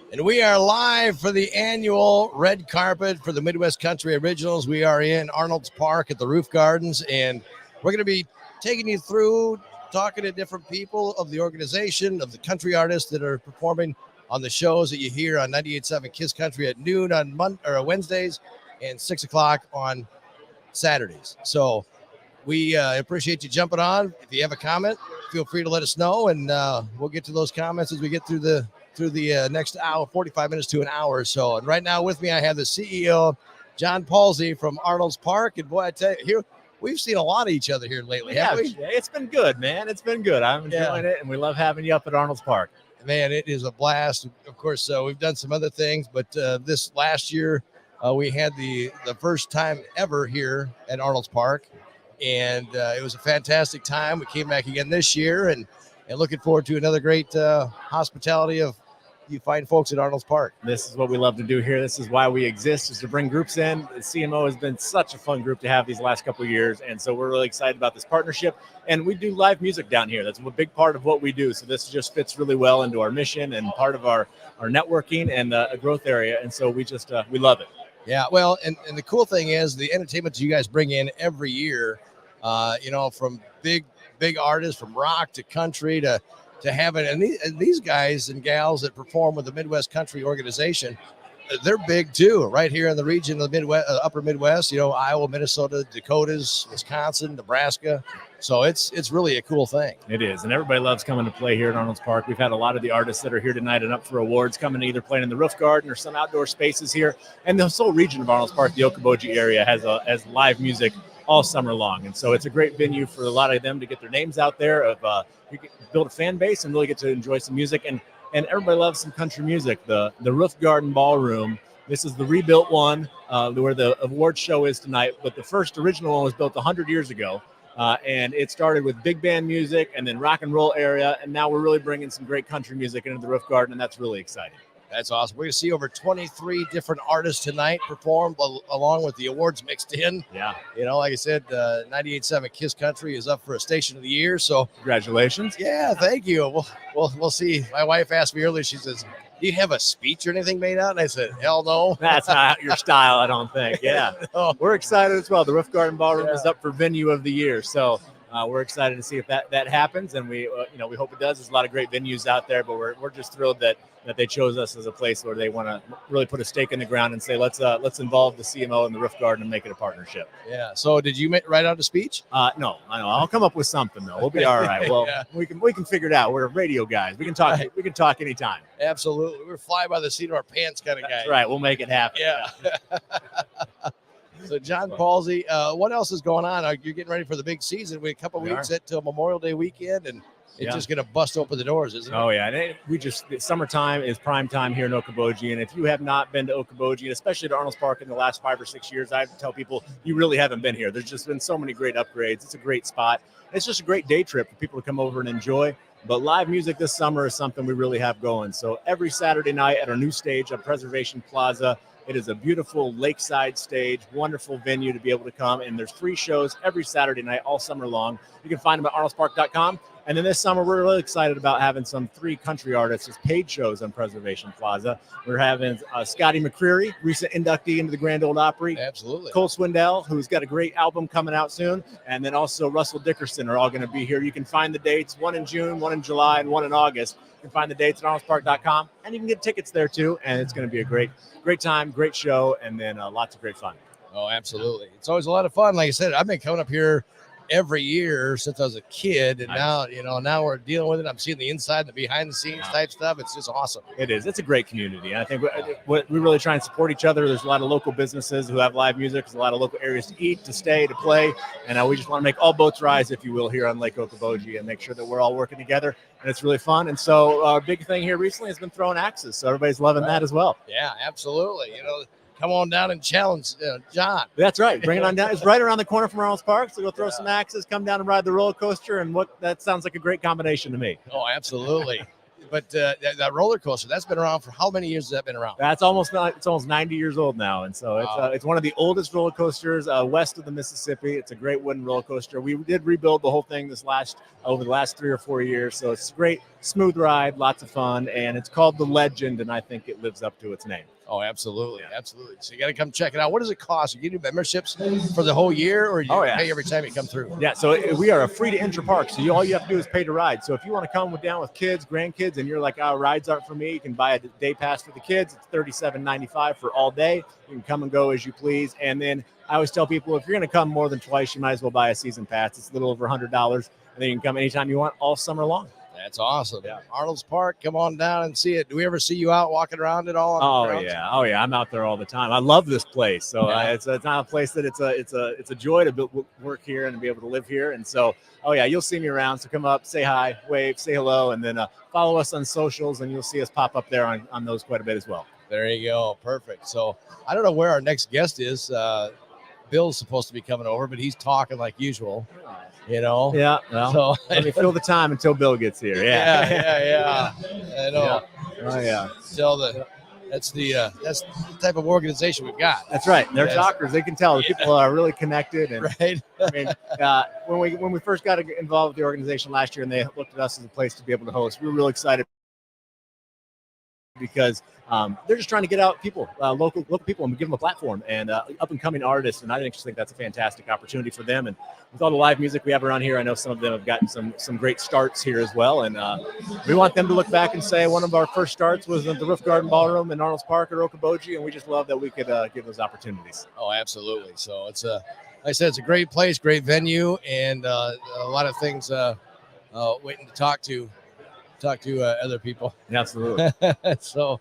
And we are live for the annual red carpet for the Midwest Country Originals. We are in Arnold's Park at the Roof Gardens, and we're going to be taking you through, talking to different people of the organization, of the country artists that are performing on the shows that you hear on 98.7 Kiss Country at noon on Wednesdays and 6 o'clock on Saturdays. So we appreciate you jumping on. If you have a comment, feel free to let us know, and we'll get to those comments as we get through the next hour, 45 minutes to an hour or so. And right now with me, I have the CEO, John Palsy from Arnold's Park. And boy, I tell you, here we've seen a lot of each other here lately, haven't we? It's been good, man. It's been good. I'm enjoying it, and we love having you up at Arnold's Park. Man, it is a blast. Of course, we've done some other things, but this last year, we had the first time ever here at Arnold's Park, and it was a fantastic time. We came back again this year, and looking forward to another great hospitality of you fine folks at Arnold's Park. This is what we love to do here. This is why we exist, is to bring groups in. The CMO has been such a fun group to have these last couple of years, and so we're really excited about this partnership. And we do live music down here. That's a big part of what we do. So this just fits really well into our mission and part of our networking and a growth area. And so we just we love it. Yeah, well, and the cool thing is the entertainment that you guys bring in every year, from big artists, from rock to country to have it. And these guys and gals that perform with the Midwest Country Organization, they're big too, right here in the region of the Midwest, upper Midwest, Iowa, Minnesota, Dakotas, Wisconsin, Nebraska. So it's really a cool thing. It is. And everybody loves coming to play here at Arnold's Park. We've had a lot of the artists that are here tonight and up for awards coming either playing in the roof garden or some outdoor spaces here. And the whole region of Arnold's Park, the Okoboji area, has live music all summer long. And so it's a great venue for a lot of them to get their names out there, you can build a fan base and really get to enjoy some music. And everybody loves some country music. The Roof Garden Ballroom, this is the rebuilt one where the award show is tonight. But the first original one was built 100 years ago. And it started with big band music and then rock and roll area. And now we're really bringing some great country music into the Roof Garden. And that's really exciting. That's awesome. We're going to see over 23 different artists tonight perform along with the awards mixed in. Yeah. Like I said, 98.7 Kiss Country is up for a Station of the Year. So congratulations. Yeah, thank you. We'll see. My wife asked me earlier, she says, do you have a speech or anything made out? And I said, hell no. That's not your style, I don't think. Yeah. Oh. We're excited as well. The Roof Garden Ballroom is up for Venue of the Year. So we're excited to see if that happens, and we hope it does. There's a lot of great venues out there, but we're just thrilled that they chose us as a place where they want to really put a stake in the ground and say let's involve the CMO and the Roof Garden and make it a partnership. Yeah. So did you write out a speech? No, I know. I'll come up with something though. We'll be all right. Well, yeah. we can figure it out. We're radio guys. We can talk. Right. We can talk anytime. Absolutely. We're fly by the seat of our pants kind of guys. That's right. We'll make it happen. Yeah. So John Palsy, what else is going on? You're getting ready for the big season. We a couple weeks till Memorial Day weekend, and it's just going to bust open the doors, isn't it? Oh yeah, and summertime is prime time here in Okoboji, and if you have not been to Okoboji, and especially to Arnold's Park in the last 5 or 6 years, I tell people you really haven't been here. There's just been so many great upgrades. It's a great spot. It's just a great day trip for people to come over and enjoy. But live music this summer is something we really have going. So every Saturday night at our new stage on Preservation Plaza. It is a beautiful lakeside stage, wonderful venue to be able to come. And there's 3 shows every Saturday night, all summer long. You can find them at arnoldspark.com. And then this summer, we're really excited about having some 3 country artists as paid shows on Preservation Plaza. We're having Scotty McCreery, recent inductee into the Grand Ole Opry. Absolutely. Cole Swindell, who's got a great album coming out soon. And then also Russell Dickerson are all going to be here. You can find the dates, one in June, one in July, and one in August. You can find the dates at arnoldspark.com. And you can get tickets there, too. And it's going to be a great time, great show, and then lots of great fun. Oh, absolutely. It's always a lot of fun. Like I said, I've been coming up here every year since I was a kid, and now we're dealing with it. I'm seeing the inside and the behind the scenes type stuff. It's just awesome. It is. It's a great community, and I think we really try and support each other. There's a lot of local businesses who have live music. There's a lot of local areas to eat, to stay, to play, and we just want to make all boats rise, if you will, here on Lake Okoboji, and make sure that we're all working together. And it's really fun. And so our big thing here recently has been throwing axes, so everybody's loving that as well. Yeah, absolutely. Come on down and challenge John. That's right. Bring it on down. It's right around the corner from Arnold's Park. So go throw some axes, come down and ride the roller coaster. And that sounds like a great combination to me. Oh, absolutely. But that roller coaster, that's been around for how many years has that been around? It's almost 90 years old now. And so it's one of the oldest roller coasters west of the Mississippi. It's a great wooden roller coaster. We did rebuild the whole thing over the last 3 or 4 years. So it's great. smooth ride, lots of fun, and it's called The Legend, and I think it lives up to its name. Oh, absolutely, absolutely. So you got to come check it out. What does it cost? You do memberships for the whole year, or you pay every time you come through? Yeah, so we are a free to enter park. So all you have to do is pay to ride. So if you want to come down with kids, grandkids, and you're like, rides aren't for me, you can buy a day pass for the kids. It's $37.95 for all day. You can come and go as you please. And then I always tell people, if you're going to come more than twice, you might as well buy a season pass. It's a little over $100, and then you can come anytime you want all summer long. That's awesome. Yeah. Arnold's Park, come on down and see it. Do we ever see you out walking around at all? Oh yeah. I'm out there all the time. I love this place. So it's not a place that it's a joy to work here and to be able to live here. And so, you'll see me around. So come up, say hi, wave, say hello, and then follow us on socials, and you'll see us pop up there on those quite a bit as well. There you go. Perfect. So I don't know where our next guest is. Bill's supposed to be coming over, but he's talking like usual. Yeah. Well, so let me fill the time until Bill gets here. Yeah. I know. Yeah. That's the type of organization we've got. That's right. They're talkers. They can tell. People are really connected. And, right. I mean, when we first got involved with the organization last year, and they looked at us as a place to be able to host, we were really excited because they're just trying to get out people, local people, and give them a platform, and up and coming artists. And I just think that's a fantastic opportunity for them. And with all the live music we have around here, I know some of them have gotten some great starts here as well. And we want them to look back and say one of our first starts was at the Roof Garden Ballroom in Arnold's Park at Okoboji, and we just love that we could give those opportunities. Oh, absolutely. So it's like I said, it's a great place, great venue, and a lot of things waiting to talk to other people. Absolutely. So,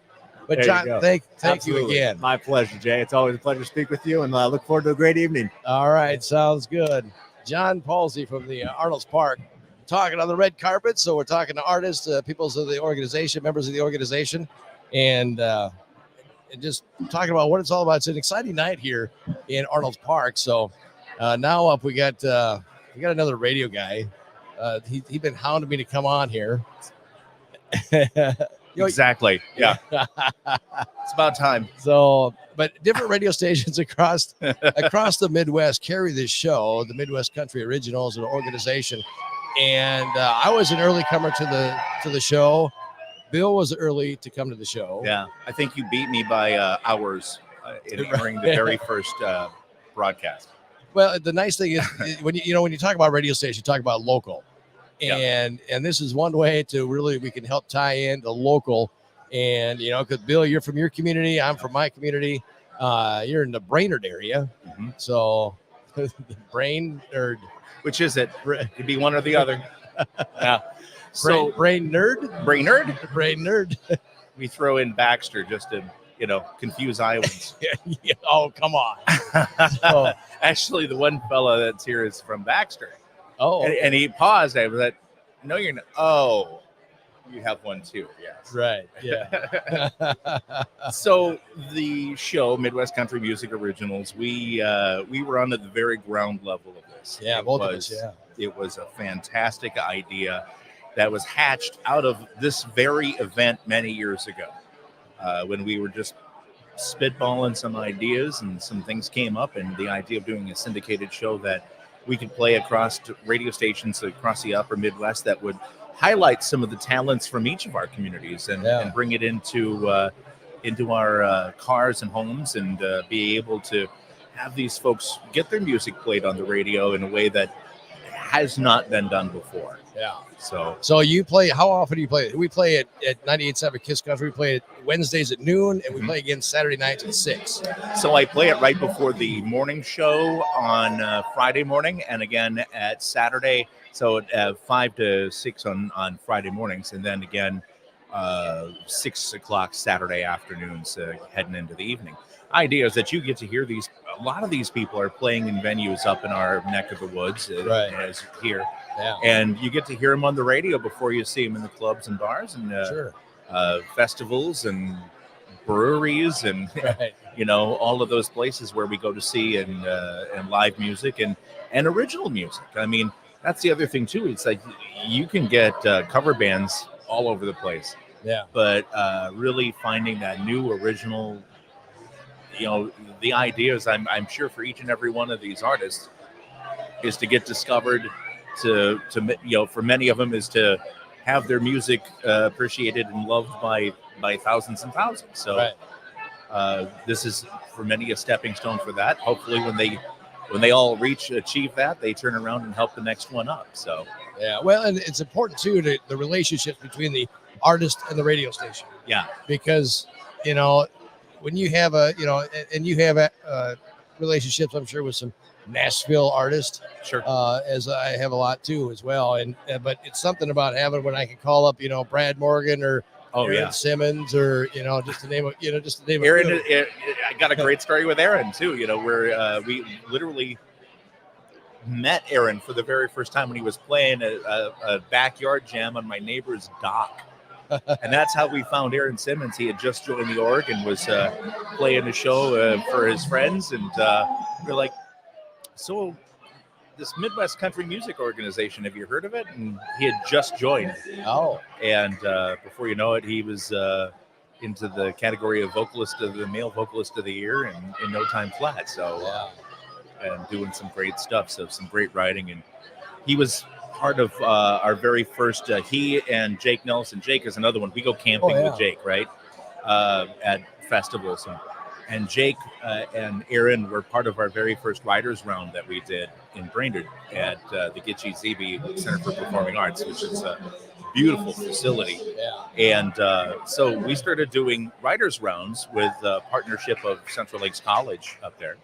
but John, thank you again. My pleasure, Jay. It's always a pleasure to speak with you, and I look forward to a great evening. All right, sounds good. John Palsy from the Arnold's Park, talking on the red carpet. So we're talking to artists, people of the organization, members of the organization, and just talking about what it's all about. It's an exciting night here in Arnold's Park. So now up, we got another radio guy. He's been hounding me to come on here. Exactly. Yeah. It's about time. So, but different radio stations across the Midwest carry this show, the Midwest Country Originals, an organization. And I was an early comer to the show. Bill was early to come to the show. Yeah. I think you beat me by hours during the very first broadcast. Well, the nice thing is when you talk about radio station, you talk about local. And this is one way to really, we can help tie in the local. And, because Bill, you're from your community. I'm from my community. You're in the Brainerd area. Mm-hmm. So the Brainerd. Which is it? Could be one or the other. Yeah. So Brainerd? Brainerd. We throw in Baxter just to, confuse Iowans. Oh, come on. So, actually, the one fella that's here is from Baxter. Oh, and he paused. I was like, "No, you're not." Oh, you have one too. Yes, right. Yeah. So the show, Midwest Country Music Originals, we were on at the very ground level of this. Yeah, both of us. Yeah, it was a fantastic idea that was hatched out of this very event many years ago, when we were just spitballing some ideas and some things came up, and the idea of doing a syndicated show that we could play across radio stations across the upper Midwest that would highlight some of the talents from each of our communities and bring it into our cars and homes, and be able to have these folks get their music played on the radio in a way that has not been done before. Yeah. So you play, how often do you play it? We play it at 98.7 Kiss Country. We play it Wednesdays at noon, and we play again Saturday nights at 6. So I play it right before the morning show on Friday morning, and again at Saturday. So at 5 to 6 on Friday mornings, and then again 6 o'clock Saturday afternoons, heading into the evening. Idea is that you get to hear these. A lot of these people are playing in venues up in our neck of the woods, right, as here, yeah. And you get to hear them on the radio before you see them in the clubs and bars and festivals and breweries and right. All of those places where we go to see and live music and original music. I mean, that's the other thing too. It's like you can get cover bands all over the place. Yeah. But really finding that new original. The idea is, I'm sure for each and every one of these artists is to get discovered, to for many of them is to have their music appreciated and loved by thousands and thousands. So Right. this is for many a stepping stone for that. Hopefully, when they all achieve that, they turn around and help the next one up. So Yeah. Well, and it's important too to the relationship between the artist and the radio station, yeah, because you know when you have a and you have relationships, I'm sure, with some Nashville artists, sure. as I have a lot too as well. And but it's something about having when I can call up Brad Morgan or Oh Aaron yeah, Simmons, or just to name a Aaron. few. I got a great story with Aaron too. Where we literally met Aaron for the very first time when he was playing a backyard jam on my neighbor's dock. And that's how we found Aaron Simmons. He had just joined the org and was playing a show for his friends. And we're like, so this Midwest Country Music Organization, have you heard of it? And he had just joined. Oh, And before you know it, he was into the category of the male vocalist of the year and in no time flat. So, and doing some great stuff. So some great writing. And he was part of our very first, he and Jake Nelson. Jake is another one. We go camping with Jake, right? At festivals. And Jake and Aaron were part of our very first writers round that we did in Brainerd at the Gitche Zeebe Center for Performing Arts, which is a beautiful facility. yeah. And so we started doing writers rounds with a partnership of Central Lakes College up there,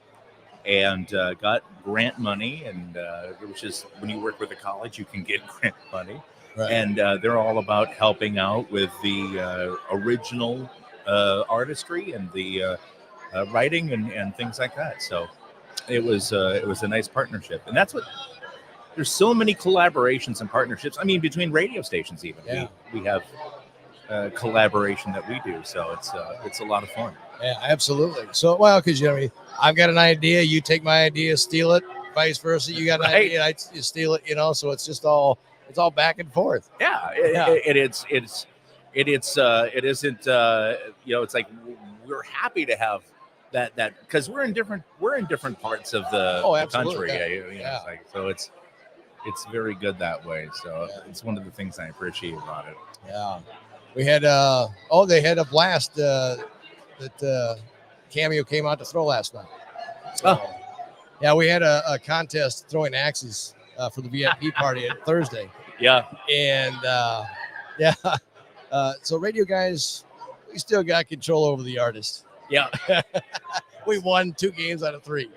and got grant money, and which is when you work with a college, you can get grant money. Right. And they're all about helping out with the original artistry and the writing and things like that. So it was a nice partnership, and that's what. There's so many collaborations and partnerships. I mean, between radio stations, even we have collaboration that we do. So it's a lot of fun. Yeah, absolutely. So, well, because I've got an idea, you take my idea, steal it, vice versa. You got an idea, you steal it. So it's just it's all back and forth. Yeah, it isn't. It's like we're happy to have that because we're in different parts of the country. Yeah. So it's very good that way. So it's one of the things I appreciate about it. Yeah, we had they had a blast that Cameo came out to throw last night. So, yeah, we had a contest throwing axes for the VIP party at Thursday. Yeah, and so radio guys, we still got control over the artist. Yeah, we won 2 games out of 3.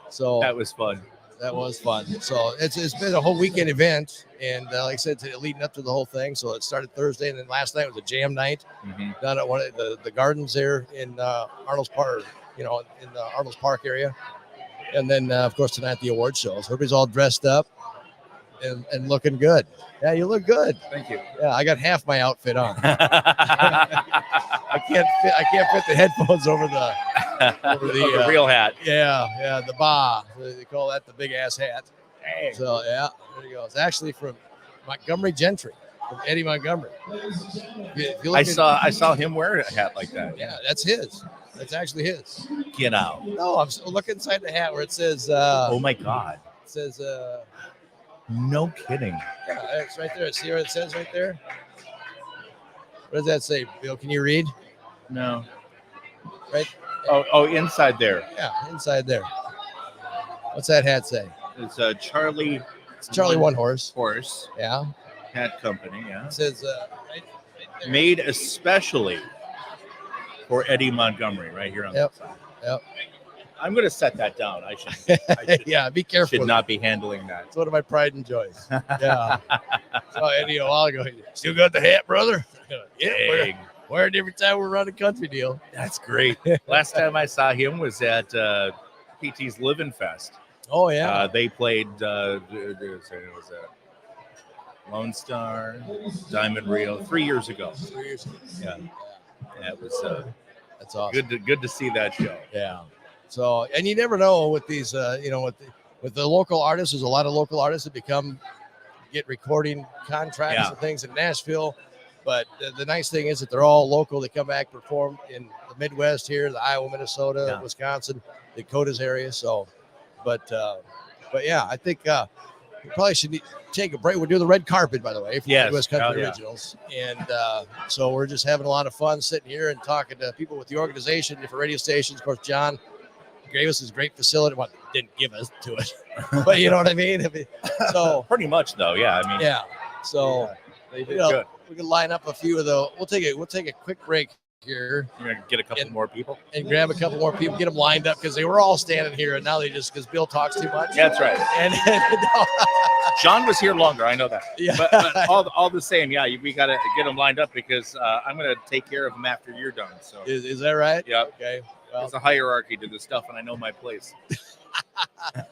So that was fun. That was fun. So it's been a whole weekend event, and like I said, leading up to the whole thing. So it started Thursday, and then last night was a jam night down at one of the gardens there in Arnold's Park, in the Arnold's Park area. And then of course tonight the award show. So everybody's all dressed up and looking good. Yeah, you look good. Thank you. Yeah, I got half my outfit on. I can't fit the headphones over the real hat. Yeah, the ba. They call that the big ass hat. Hey. So yeah, there you go. It's actually from Montgomery Gentry, from Eddie Montgomery. If you I saw him wear a hat like that. Yeah, that's his. That's actually his. Get out. No, I'm looking inside the hat where it says. Oh my God. It says. No kidding. Yeah, it's right there. See what it says right there? What does that say, Bill? Can you read? No. Right. Oh, inside there. Yeah, inside there. What's that hat say? It's Charlie. It's Charlie One Horse. Horse. Yeah. Hat company. Yeah. It says right there. Made especially for Eddie Montgomery, right here on the side. Yep. I'm going to set that down. I should yeah, be careful. Should not be handling that. It's one of my pride and joys. Yeah. So Eddie a while ago, still got the hat, brother? Yeah. Wear it every time we're running country deal. That's great. Last time I saw him was at PT's Livin' Fest. Oh yeah. They played. It was Lone Star, Diamond Rio 3 years ago. 3 years ago. Yeah. That was. That's awesome. Good to see that show. Yeah. So, and you never know with these, with the local artists. There's a lot of local artists that get recording contracts and things in Nashville. But the nice thing is that they're all local. They come back, perform in the Midwest here, the Iowa, Minnesota, Wisconsin, Dakotas area. So, but yeah, I think we probably should take a break. We'll do the red carpet, by the way, for Yes. Midwest Country Oh, yeah. Originals. And so we're just having a lot of fun sitting here and talking to people with the organization, different radio stations. Of course, John gave us his great facility. Well, didn't give us to it, but you know what I mean? So Pretty much, though. Yeah. I mean, yeah. So they did you know, good. we can line up a few of the. We'll take a quick break here You're gonna get a couple more people. and grab a couple more people, get them lined up because they were all standing here, and now they just because Bill talks too much. That's right. And John was here longer. I know that. yeah, But all the same, yeah, we got to get them lined up because I'm going to take care of them after you're done. So is that right? yeah, Okay. Well, there's a hierarchy to this stuff, and I know my place.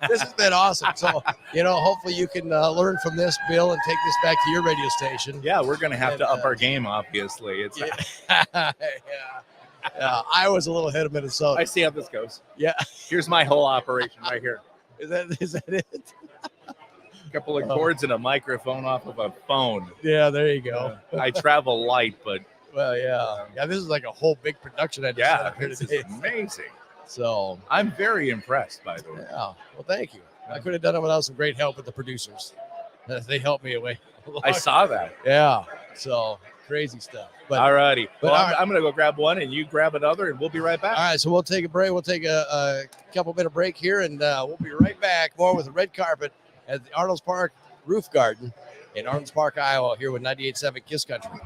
this has been awesome. So hopefully you can learn from this, Bill, and take this back to your radio station. Yeah, we're going to have And, to up our game. Obviously, it's. Yeah. Yeah. I was a little ahead of Minnesota. I see how this goes. Yeah. Here's my whole operation right here. Is that it? A couple of cords and a microphone off of a phone. Yeah, there you go. I travel light, but Well, yeah. Yeah, this is like a whole big production I just set yeah, up here this today. is amazing. So, I'm very impressed, by the way. yeah. Well, thank you. I could have done it without some great help with the producers. They helped me away. I saw that. Yeah. So, crazy stuff. But All righty. Well, all right. I'm going to go grab one, and you grab another, and we'll be right back. all right, so we'll take a break. We'll take a couple minute break here, and we'll be right back. More with the red carpet at the Arnold's Park Roof Garden in Arnold's Park, Iowa, here with 98.7 Kiss Country.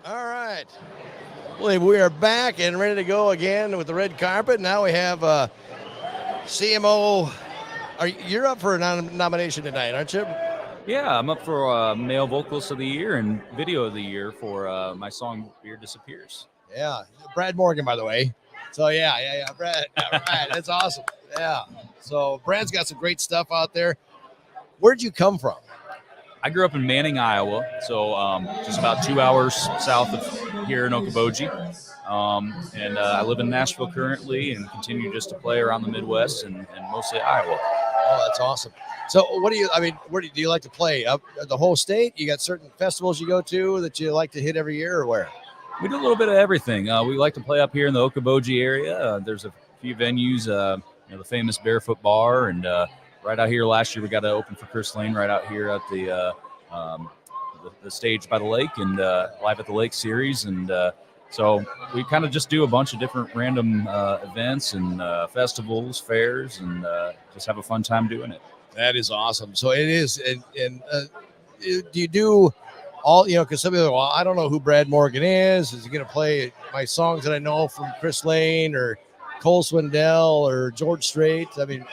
All right. Well, we are back and ready to go again with the red carpet. Now we have CMO. You're up for a nomination tonight, aren't you? Yeah, I'm up for Male Vocalist of the Year and Video of the Year for my song Beard Disappears. Yeah. Brad Morgan, by the way. So, yeah. Brad. All right. That's awesome. Yeah. So, Brad's got some great stuff out there. Where'd you come from? I grew up in Manning, Iowa, so just about 2 hours south of here in Okoboji. And I live in Nashville currently and continue just to play around the Midwest and mostly Iowa. Oh, that's awesome. So what do you, I mean, where do you like to play? Up the whole state? You got certain festivals you go to that you like to hit every year, or where? We do a little bit of everything. We like to play up here in the Okoboji area. There's a few venues, the famous Barefoot Bar, and right out here last year we got to open for Chris Lane right out here at the stage by the lake and Live at the Lake series. And so we kind of just do a bunch of different random events and festivals, fairs, and just have a fun time doing it. That is awesome. So it is. And do you do all, because some people, well, I don't know who Brad Morgan is. Is he going to play my songs that I know from Chris Lane or Cole Swindell or George Strait? I mean,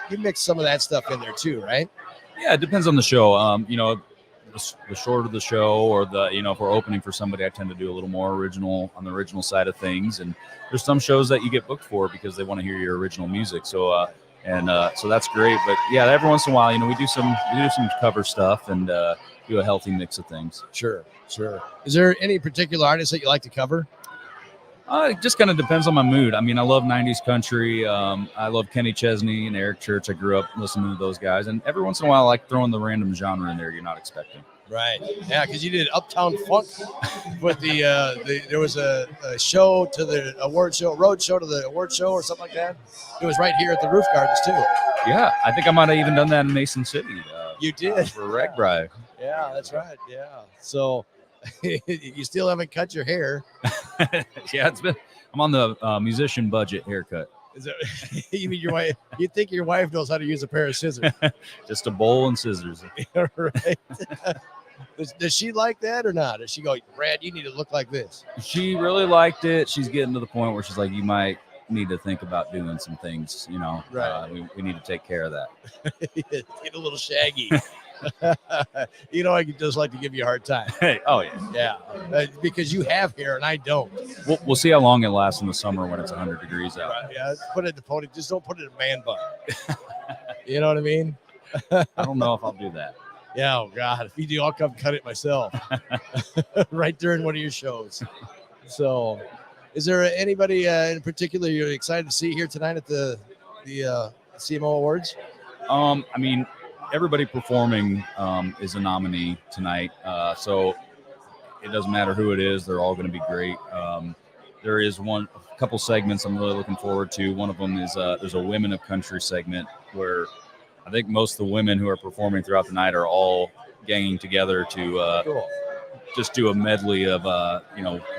you mix some of that stuff in there too, right? Yeah, it depends on the show. The shorter the show, or if we're opening for somebody, I tend to do a little more original on the original side of things. And there's some shows that you get booked for because they want to hear your original music. So so that's great. But yeah, every once in a while, we do some cover stuff and do a healthy mix of things. Sure. Is there any particular artist that you like to cover? It just kind of depends on my mood. I mean, I love 90s country. I love Kenny Chesney and Eric Church. I grew up listening to those guys. And every once in a while, I like throwing the random genre in there you're not expecting. Right. Yeah, because you did Uptown Funk with there was a show to the award show, road show to the award show or something like that. It was right here at the Roof Gardens, too. Yeah, I think I might have even done that in Mason City. You did? For Ragbri. Yeah, that's right. Yeah. So you still haven't cut your hair. Yeah, I'm on the musician budget haircut. Is it, you mean your wife? You think your wife knows how to use a pair of scissors? Just a bowl and scissors. Right. Does she like that or not? Does she go, Brad, you need to look like this? She really liked it. She's getting to the point where she's like, you might need to think about doing some things, Right. We need to take care of that. Get a little shaggy. I could just like to give you a hard time. Hey, oh Yeah, because you have hair and I don't. We'll see how long it lasts in the summer when it's 100 degrees out. Right, yeah, put it in the pony. Just don't put it in a man bun. You know what I mean? I don't know if I'll do that. Yeah, oh God, if you do, I'll come cut it myself. Right during one of your shows. So, is there anybody in particular you're excited to see here tonight at the CMO Awards? I mean, everybody performing is a nominee tonight, so it doesn't matter who it is. They're all going to be great. There is a couple segments I'm really looking forward to. One of them is there's a Women of Country segment where I think most of the women who are performing throughout the night are all ganging together to Cool. just do a medley of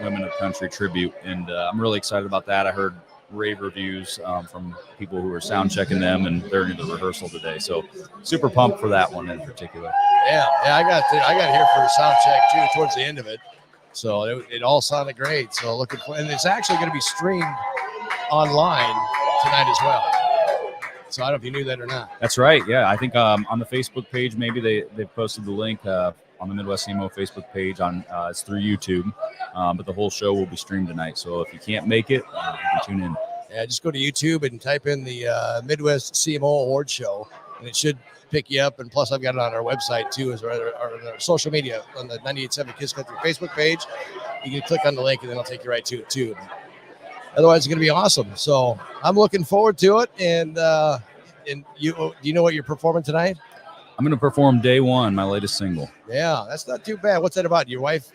Women of Country tribute, and I'm really excited about that. I heard rave reviews from people who are sound checking them, and they're in the rehearsal today. So super pumped for that one in particular. Yeah, I got here for a sound check too towards the end of it. So it all sounded great. So looking for, and it's actually going to be streamed online tonight as well. So I don't know if you knew that or not. That's right. Yeah, I think on the Facebook page, maybe they posted the link on the Midwest CMO Facebook page. It's through YouTube, but the whole show will be streamed tonight. So if you can't make it, you can tune in. Yeah, just go to YouTube and type in the Midwest CMO Award Show, and it should pick you up. And plus, I've got it on our website too, as our social media on the 98.7 Kiss Country Facebook page. You can click on the link, and then I'll take you right to it too. Otherwise, it's going to be awesome. So I'm looking forward to it. And you, do you know what you're performing tonight? I'm going to perform Day One, my latest single. Yeah, that's not too bad. What's that about? Your wife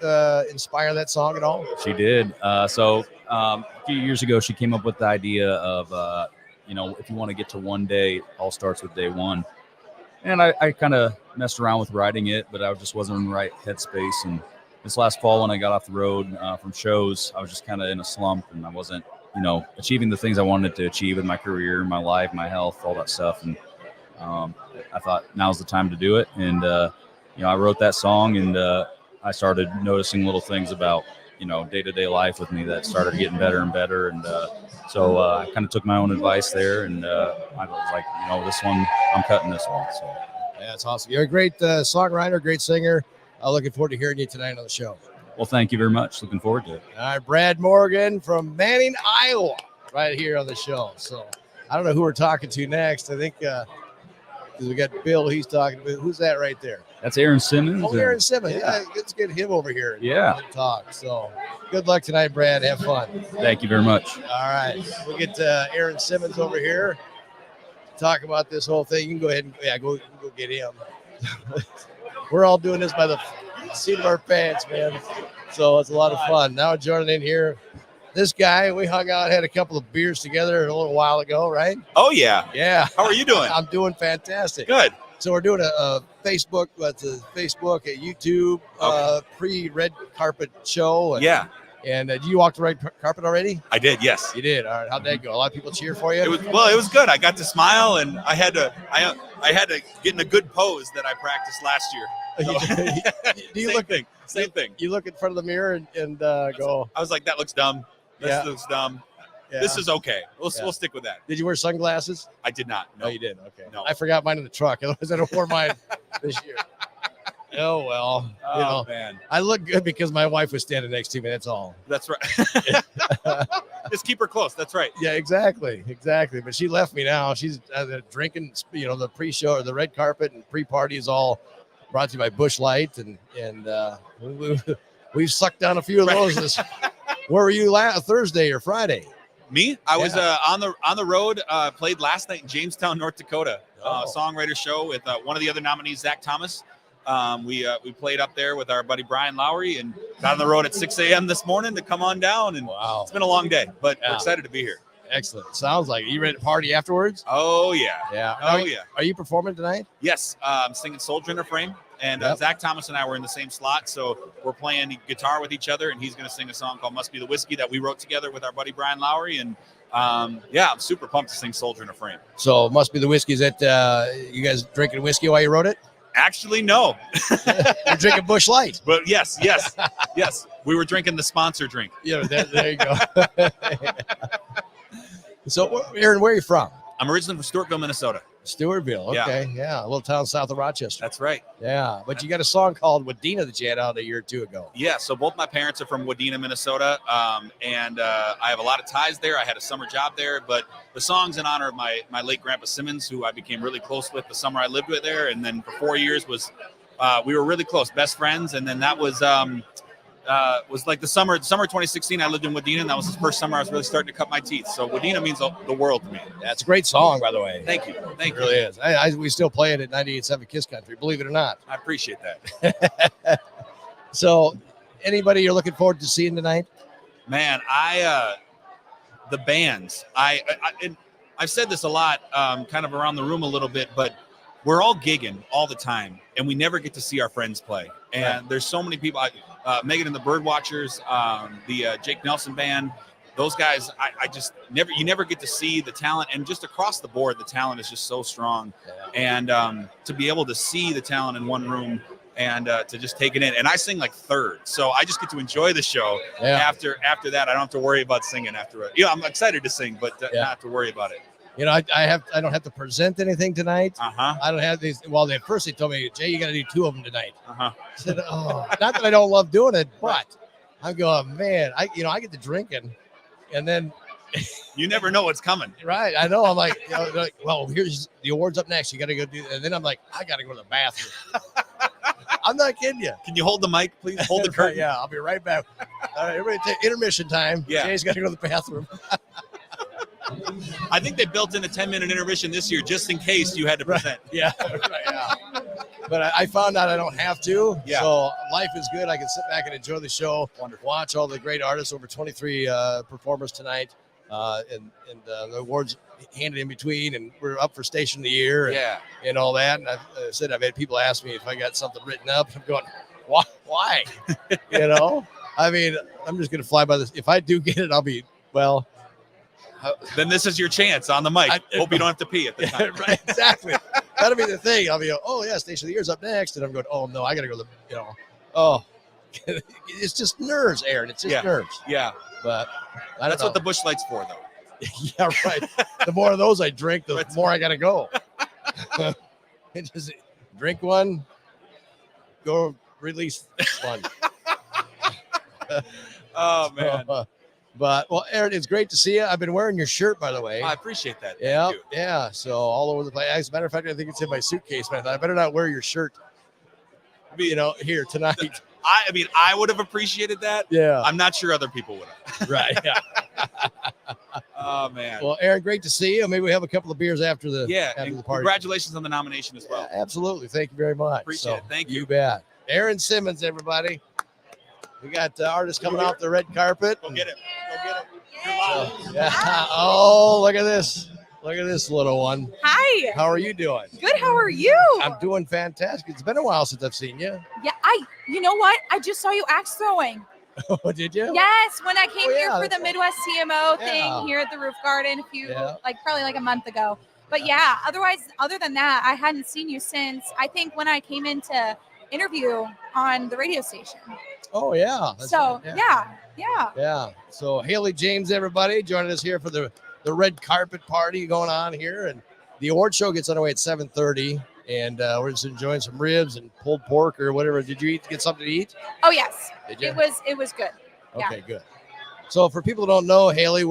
inspire that song at all? She did. So a few years ago, she came up with the idea of, if you want to get to one day, it all starts with day one. And I kind of messed around with writing it, but I just wasn't in the right headspace. And this last fall, when I got off the road from shows, I was just kind of in a slump, and I wasn't, achieving the things I wanted to achieve in my career, my life, my health, all that stuff. And I thought now's the time to do it. And, I wrote that song, and I started noticing little things about, day-to-day life with me that started getting better and better. And so I kind of took my own advice there, and I was like, this one, I'm cutting this one. So yeah, that's awesome. You're a great songwriter, great singer. Looking forward to hearing you tonight on the show. Well, thank you very much. Looking forward to it. All right, Brad Morgan from Manning, Iowa, right here on the show. So I don't know who we're talking to next. I think because we got Bill. He's talking about who's that right there? That's Aaron Simmons. Oh, Aaron Simmons. Yeah, let's get him over here. And talk. So, good luck tonight, Brad. Have fun. Thank you very much. All right, we'll get Aaron Simmons over here. Talk about this whole thing. You can go ahead and go get him. We're all doing this by the seat of our pants, man. So it's a lot of fun. Now joining in here, this guy, we hung out, had a couple of beers together a little while ago, right? Oh, yeah. Yeah. How are you doing? I'm doing fantastic. Good. So we're doing a Facebook, a YouTube pre-red carpet show. Yeah. And did you walk the red carpet already? I did, yes. You did. All right. How'd that go? A lot of people cheer for you. It was good. I got to smile, and I had to get in a good pose that I practiced last year. Do you Same thing. You look in front of the mirror and go. I was like, that looks dumb. This looks dumb. Yeah. This is okay. We'll stick with that. Did you wear sunglasses? I did not. No, you did. Okay. No. I forgot mine in the truck. Otherwise, I wore mine this year. Oh well. Oh man. I look good because my wife was standing next to me. That's all. That's right. Just keep her close. That's right. Yeah, exactly. But she left me now. She's drinking. The pre-show or the red carpet and pre-party is all brought to you by Busch Light, and we've sucked down a few of those. Where were you last Thursday or Friday? Me? I was on the road. Played last night in Jamestown, North Dakota. Songwriter show with one of the other nominees, Zach Thomas. We played up there with our buddy Brian Lowry and got on the road at 6 a.m. this morning to come on down. And It's been a long day, but we're excited to be here. Excellent. Sounds like it. You ready to party afterwards? Oh yeah. Yeah. Yeah. Are you performing tonight? Yes. I'm singing Soldier in a Frame, and Zach Thomas and I were in the same slot, so we're playing guitar with each other, and he's going to sing a song called "Must Be the Whiskey" that we wrote together with our buddy Brian Lowry, and I'm super pumped to sing Soldier in a Frame. So Must Be the Whiskey. Is that you guys drinking whiskey while you wrote it? Actually, no. You're drinking Busch Light. But yes. We were drinking the sponsor drink. Yeah, there you go. So, Aaron, where are you from? I'm originally from Stewartville, Minnesota. Stewartville, okay. Yeah, a little town south of Rochester. That's right. Yeah, but you got a song called Wadena that you had out a year or two ago. Yeah, so both my parents are from Wadena, Minnesota, and I have a lot of ties there. I had a summer job there, but the song's in honor of my late grandpa Simmons, who I became really close with the summer I lived with there, and then for 4 years we were really close, best friends, and then that was like the summer 2016. I lived in Wadena, and that was the first summer I was really starting to cut my teeth. So Wadena means the world to me. Yeah, it's a great song, by the way. Thank you. It really is. We still play it at 98.7 Kiss Country, believe it or not. I appreciate that. So, anybody you're looking forward to seeing tonight? Man, the bands. I've said this a lot, kind of around the room a little bit, but we're all gigging all the time, and we never get to see our friends play. And there's so many people. Megan and the Birdwatchers, the Jake Nelson Band, those guys. I just never get to see the talent, and just across the board, the talent is just so strong. And to be able to see the talent in one room and to just take it in, and I sing like third, so I just get to enjoy the show. After that, I don't have to worry about singing after it. I'm excited to sing, but not have to worry about it. I don't have to present anything tonight. I don't have these. Well, at first they told me, Jay, you got to do 2 of them tonight. I said, not that I don't love doing it, but I'm going, man, I get to drinking, and then you never know what's coming. Right. I know. I'm like, well, here's the awards up next. You got to go do that. And then I'm like, I got to go to the bathroom. I'm not kidding you. Can you hold the mic, please? Hold the curtain. Yeah, I'll be right back. All right, everybody take intermission time. Yeah. Jay's got to go to the bathroom. I think they built in a 10-minute intermission this year just in case you had to present. Yeah. But I found out I don't have to. Yeah. So life is good. I can sit back and enjoy the show. Wonderful. Watch all the great artists, over 23 performers tonight, and the awards handed in between. And we're up for Station of the Year and all that. And I've had people ask me if I got something written up. I'm going, why? I mean, I'm just going to fly by this. If I do get it, I'll be, well. Then this is your chance on the mic. Hope you don't have to pee at the time. Right, exactly. That'll be the thing. I'll be, Station of the Year's up next. And I'm going, oh, no, I got to go it's just nerves, Aaron. It's just nerves. Yeah. But that's what the Busch Light's for, though. Yeah, right. The more of those I drink, the more I got to go. Just drink one, go release one. Oh, man. But well, Aaron, it's great to see you. I've been wearing your shirt, by the way. I appreciate that. Yeah, Thank you. yeah. So all over the place. As a matter of fact, I think it's in my suitcase. But I thought I better not wear your shirt. Here tonight. I mean, I would have appreciated that. Yeah. I'm not sure other people would have. Right. Yeah. Oh man. Well, Aaron, great to see you. Maybe we have a couple of beers after the and after the party. congratulations on the nomination as well. Yeah, absolutely. Thank you very much. Appreciate it. Thank you. You bet. Aaron Simmons, everybody. We got artists coming off the red carpet. Go get it. Go get it. You're live. Yeah. Oh, look at this. Look at this little one. Hi. How are you doing? Good. How are you? I'm doing fantastic. It's been a while since I've seen you. Yeah. You know what? I just saw you axe throwing. Oh, did you? Yes, when I came here for that's the Midwest CMO Yeah. thing here at the Roof Garden Yeah. probably like a month ago. But yeah, other than that, I hadn't seen you since I think when I came in to interview on the radio station. Oh, yeah. That's So right, yeah. Yeah. So Haley James, everybody, joining us here for the red carpet party going on here, and the award show gets underway at 7:30, and we're just enjoying some ribs and pulled pork or whatever. Did you get something to eat? Oh yes, Did you? it was good. Okay, good. So for people who don't know, Haley,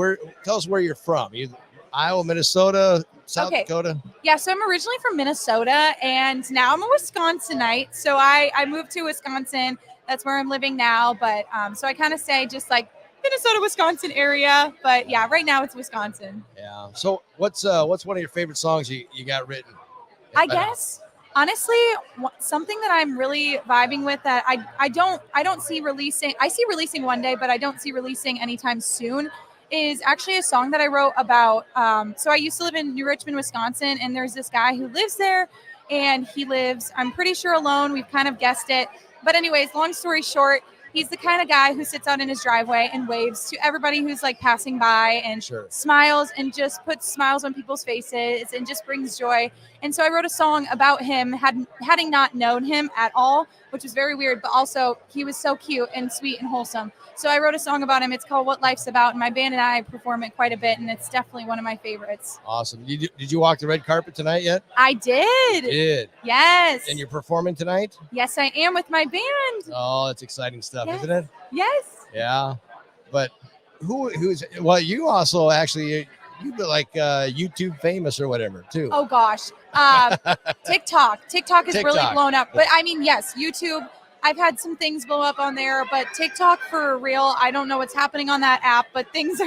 tell us where you're from. You Iowa, Minnesota, South Okay. Dakota. Yeah, so I'm originally from Minnesota, and now I'm a Wisconsinite. So I moved to Wisconsin. That's where I'm living now. But so I kind of say just like Minnesota, Wisconsin area. But yeah, right now it's Wisconsin. Yeah. So what's one of your favorite songs you got written? I guess honestly, something that I'm really vibing with that I don't see releasing. I see releasing one day, but I don't see releasing anytime soon. Is actually a song that I wrote about. So I used to live in New Richmond, Wisconsin, and there's this guy who lives there, and he lives, I'm pretty sure, alone. We've kind of guessed it. But anyways, long story short, he's the kind of guy who sits out in his driveway and waves to everybody who's like passing by and Sure. smiles and just puts smiles on people's faces and just brings joy. And so I wrote a song about him, having not known him at all, which was very weird, but also he was so cute and sweet and wholesome. So I wrote a song about him. It's called What Life's About, and my band and I perform it quite a bit, and it's definitely one of my favorites. Awesome. Did you walk the red carpet tonight yet? I did. You did. Yes. And you're performing tonight? Yes, I am with my band. Oh, that's exciting stuff, Yes. isn't it? Yes. Yeah. But who's well, you also actually you like YouTube famous or whatever too. Oh gosh. TikTok has really TikTok. blown up. But I mean, yes, YouTube. I've had some things blow up on there, but TikTok for real, I don't know what's happening on that app, but things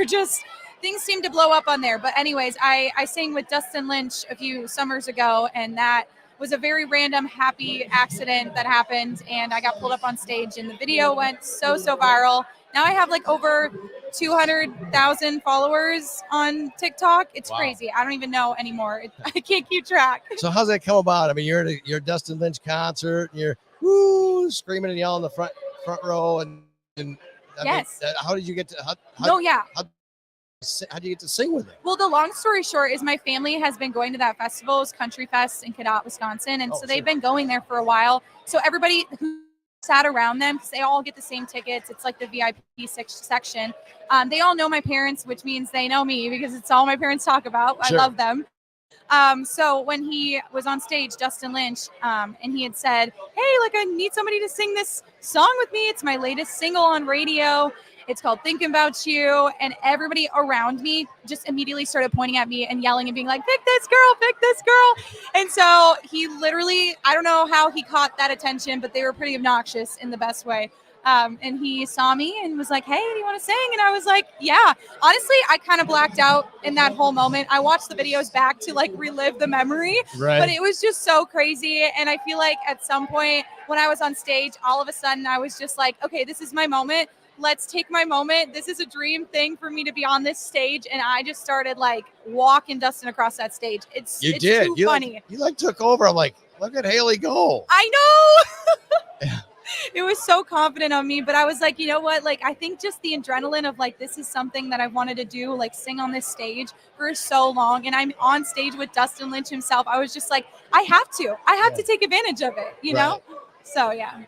seem to blow up on there. But anyways, I sang with Dustin Lynch a few summers ago, and that was a very random, happy accident that happened, and I got pulled up on stage, and the video went so viral. Now I have like over 200,000 followers on TikTok. It's Wow. crazy. I don't even know anymore. I can't keep track. So how's that come about? I mean, you're at your Dustin Lynch concert and you're woo screaming and yelling in the front row and I Yes. mean, how did you get to No, yeah. how do you get to sing with it? Well, the long story short is my family has been going to that festival, it's Country Fest in Cadott, Wisconsin. And Oh, so they've sure. been going there for a while. So everybody who sat around them, because they all get the same tickets, it's like the VIP section. They all know my parents, which means they know me because it's all my parents talk about. Sure. I love them. So when he was on stage, Dustin Lynch, and he had said, hey, like I need somebody to sing this song with me. It's my latest single on radio. It's called Thinking About You. And everybody around me just immediately started pointing at me and yelling and being like, pick this girl. And so he literally, I don't know how he caught that attention, but they were pretty obnoxious in the best way. And he saw me and was like, hey, do you want to sing? And I was like, yeah. Honestly, I kind of blacked out in that whole moment. I watched the videos back to like relive the memory, Right. but it was just so crazy. And I feel like at some point when I was on stage, all of a sudden I was just like, okay, this is my moment. Let's take my moment. This is a dream thing for me to be on this stage. And I just started like walking Dustin across that stage. It's too funny. You took over. I'm like, look at Haley go. I know. It was so confident on me, but I was like, you know what? Like, I think just the adrenaline of like, this is something that I wanted to do, like sing on this stage for so long. And I'm on stage with Dustin Lynch himself. I was just like, I have to take advantage of it, you know? So, yeah.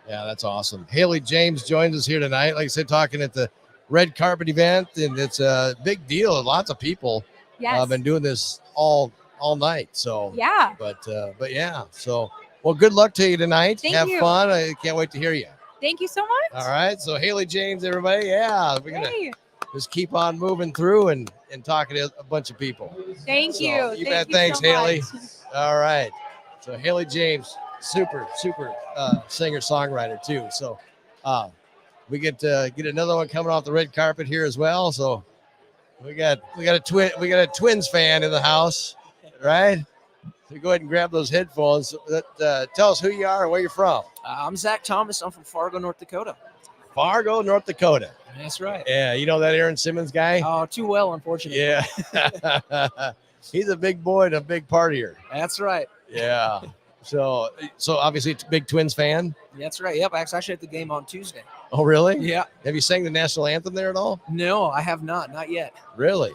Yeah, that's awesome. Haley James joins us here tonight. Like I said, talking at the red carpet event, and it's a big deal. Lots of people Yes. have been doing this all night. So Yeah. but yeah. So well, good luck to you tonight. Thank Have you. fun. I can't wait to hear you. Thank you so much. All right. So Haley James, everybody. Yeah, we're gonna. Hey. just keep on moving through and talking to a bunch of people. Thank So, you. you Thank bet. you Thanks, so Haley. much. All right. So Haley James, super singer songwriter too. So we get another one coming off the red carpet here as well. So we got a Twins fan in the house, right? So go ahead and grab those headphones. Tell us who you are and where you're from. I'm Zach Thomas. I'm from Fargo, North Dakota. Fargo, North Dakota. That's right. Yeah, you know that Aaron Simmons guy? Oh, too well, unfortunately. Yeah. He's a big boy and a big partier. That's right. Yeah. So obviously it's a big Twins fan. That's right. Yep. I was actually at the game on Tuesday. Oh, really? Yeah. Have you sang the national anthem there at all? No, I have not yet. Really?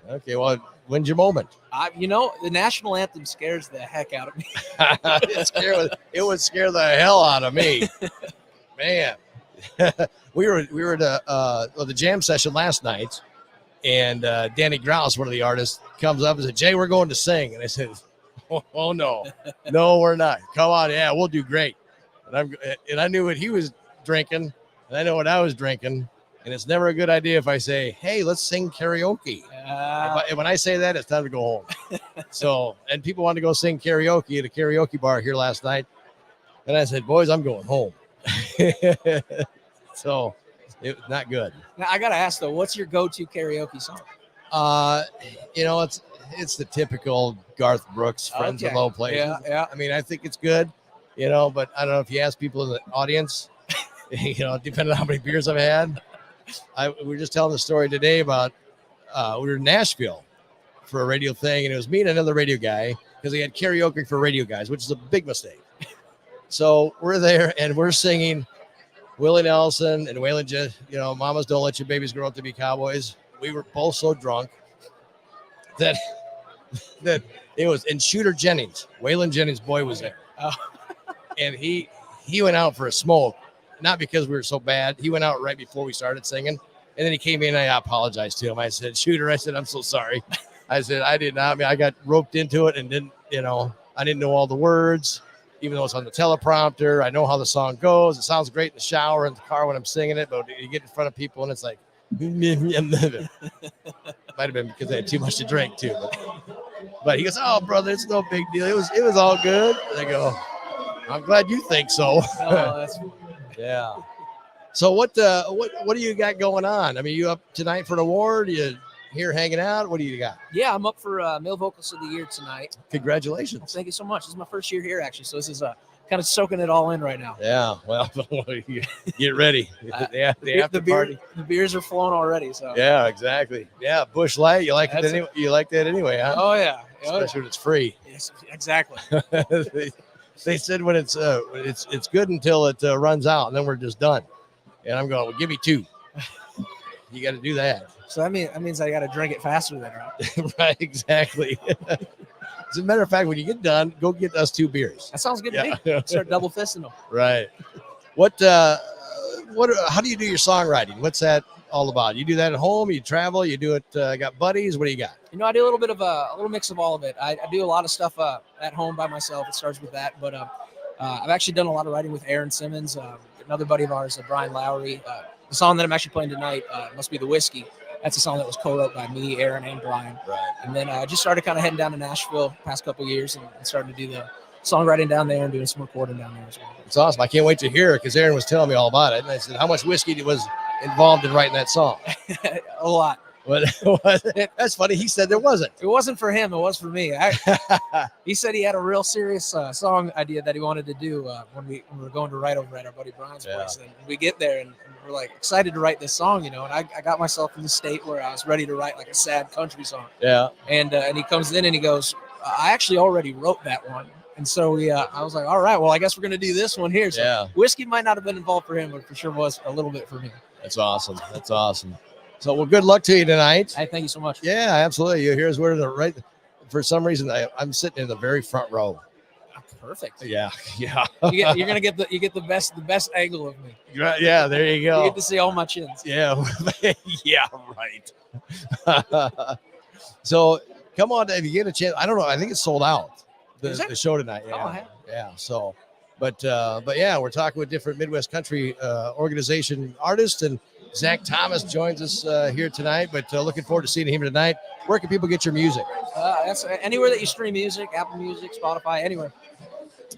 Okay. Well, when's your moment? The national anthem scares the heck out of me. It would scare the hell out of me, man. we were at the jam session last night, and Danny Grouse, one of the artists, comes up and said, "Jay, we're going to sing." And I said, "Oh no, we're not. Come on, yeah, we'll do great." And I knew what he was drinking, and I know what I was drinking. And it's never a good idea if I say, "Hey, let's sing karaoke." When I say that, it's time to go home. So, and people wanted to go sing karaoke at a karaoke bar here last night, and I said, "Boys, I'm going home." So, it was not good. Now, I gotta ask though, what's your go-to karaoke song? It's the typical Garth Brooks, "Friends in Low Places." Yeah. I mean, I think it's good, but I don't know if you ask people in the audience, depending on how many beers I've had. We were just telling the story today about we were in Nashville for a radio thing, and it was me and another radio guy because they had karaoke for radio guys, which is a big mistake. So we're there and we're singing Willie Nelson and Waylon, "Mamas Don't Let Your Babies Grow Up to Be Cowboys." We were both so drunk that it was, and Shooter Jennings, Waylon Jennings' boy, was there. Oh. And he went out for a smoke. Not because we were so bad. He went out right before we started singing. And then he came in and I apologized to him. I said, "Shooter," "I'm so sorry." I said, "I did not. I mean, I got roped into it and I didn't know all the words, even though it's on the teleprompter. I know how the song goes. It sounds great in the shower, in the car when I'm singing it, but you get in front of people and it's like," might have been because I had too much to drink too. But he goes, "Oh, brother, it's no big deal. It was all good." And I go, "I'm glad you think so." Oh, that's Yeah. So what do you got going on? I mean, you up tonight for an award? You here hanging out? What do you got? Yeah, I'm up for Male Vocalist of the Year tonight. Congratulations. Thank you so much. This is my first year here, actually, so this is kind of soaking it all in right now. Yeah. Well, get ready. Yeah, the after party. The beers are flowing already. So Yeah, exactly. Yeah, Bush Light. You like it anyway? You like that anyway, huh? Oh yeah. Especially when it's free. Yes, exactly. They said when it's good until it runs out, and then we're just done. And I'm going, "Well, give me 2." You got to do that. So that means I got to drink it faster than right. Right, exactly. As a matter of fact, when you get done, go get us 2 beers. That sounds good to me. Start double fisting them. Right. How do you do your songwriting? What's that all about? You do that at home? You travel? You do it? Got buddies? What do you got? I do a little bit of a little mix of all of it. I do a lot of stuff at home by myself. It starts with that, but I've actually done a lot of writing with Aaron Simmons, another buddy of ours, Brian Lowry. The song that I'm actually playing tonight must be "The Whiskey." That's a song that was co-wrote by me, Aaron, and Brian. Right. And then I just started kind of heading down to Nashville the past couple of years and starting to do the songwriting down there and doing some recording down there as well. It's awesome. I can't wait to hear it because Aaron was telling me all about it. And I said, "How much whiskey was involved in writing that song?" A lot. But that's funny. He said there wasn't. It wasn't for him. It was for me. He said he had a real serious song idea that he wanted to do when we were going to write over at our buddy Brian's place. And we get there and we're like excited to write this song, And I got myself in the state where I was ready to write like a sad country song. Yeah. And he comes in and he goes, "I actually already wrote that one." And so I was like, "All right, well, I guess we're going to do this one here." So whiskey might not have been involved for him, but for sure was a little bit for me. That's awesome. That's awesome. So, well, good luck to you tonight. Hey, thank you so much. Yeah, absolutely. Here's where for some reason, I'm sitting in the very front row. Perfect. Yeah. You're gonna get the best angle of me. Yeah, there you go. You get to see all my chins. Yeah. Yeah, right. So come on, if you get a chance. I don't know. I think it's sold out. The show tonight. Yeah. Oh, Yeah. So But yeah, we're talking with different Midwest country organization artists, and Zach Thomas joins us here tonight. But looking forward to seeing him tonight. Where can people get your music? That's anywhere that you stream music, Apple Music, Spotify, anywhere.